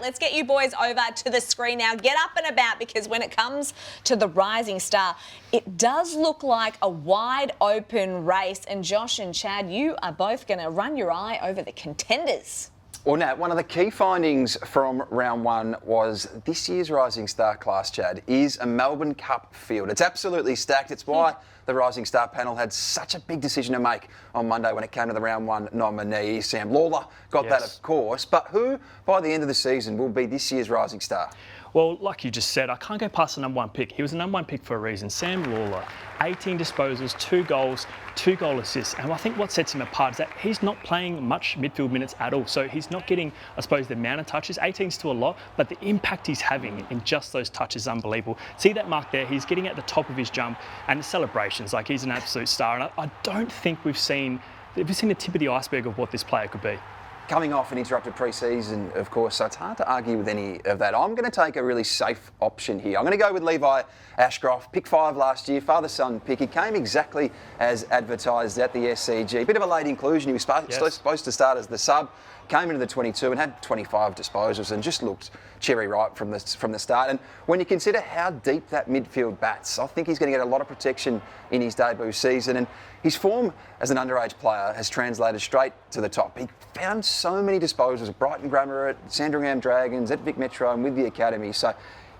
Let's get you boys over to the screen now. Get up and about, because when it comes to the rising star, it does look like a wide open race. And Josh and Chad, you are both going to run your eye over the contenders. Well, Nat, one of the key findings from round one was this year's Rising Star class, Chad, is a Melbourne Cup field. It's absolutely stacked. It's why the Rising Star panel had such a big decision to make on Monday when it came to the round one nominee. Sam Lawler got that, of course. But who, by the end of the season, will be this year's Rising Star? Well, like you just said, I can't go past the number one pick. He was the number one pick for a reason. Sam Lawler, 18 disposals, 2 goals, 2 goal assists. And I think what sets him apart is that he's not playing much midfield minutes at all. So he's not getting, I suppose, the amount of touches. 18's still a lot, but the impact he's having in just those touches is unbelievable. See that mark there? He's getting at the top of his jump and the celebrations. Like, he's an absolute star. And I don't think we've seen the tip of the iceberg of what this player could be. Coming off an interrupted pre-season, of course, so it's hard to argue with any of that. I'm going to take a really safe option here. I'm going to go with Levi Ashcroft, pick 5 last year, father-son pick. He came exactly as advertised at the SCG. Bit of a late inclusion. He was supposed to start as the sub, came into the 22 and had 25 disposals and just looked cherry ripe from the start. And when you consider how deep that midfield bats, I think he's going to get a lot of protection in his debut season. And his form as an underage player has translated straight to the top. He found so many disposals at Brighton Grammar, at Sandringham Dragons, at Vic Metro and with the Academy. So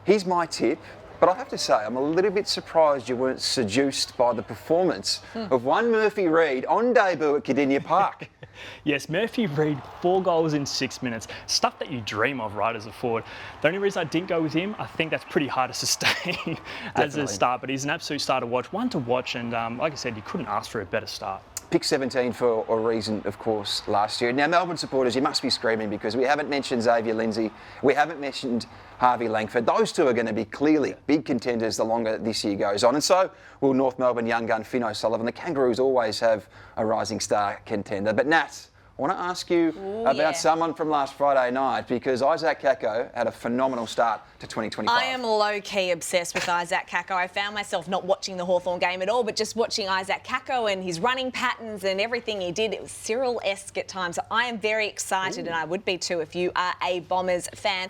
he's my tip. But I have to say, I'm a little bit surprised you weren't seduced by the performance of one Murphy Reid on debut at Cardinia Park. Yes, Murphy Reid, 4 goals in 6 minutes. Stuff that you dream of, right, as a forward. The only reason I didn't go with him, I think that's pretty hard to sustain as a start, but he's an absolute star to watch. One to watch, and like I said, you couldn't ask for a better start. Pick 17 for a reason, of course, last year. Now, Melbourne supporters, you must be screaming because we haven't mentioned Xavier Lindsay. We haven't mentioned Harvey Langford. Those two are going to be clearly big contenders the longer this year goes on. And so will North Melbourne young gun Finn O'Sullivan. The Kangaroos always have a rising star contender. But Nat, I want to ask you about someone from last Friday night, because Isaac Kako had a phenomenal start to 2025. I am low-key obsessed with Isaac Kako. I found myself not watching the Hawthorn game at all, but just watching Isaac Kako and his running patterns and everything he did. It was Cyril-esque at times. So I am very excited, and I would be too if you are a Bombers fan.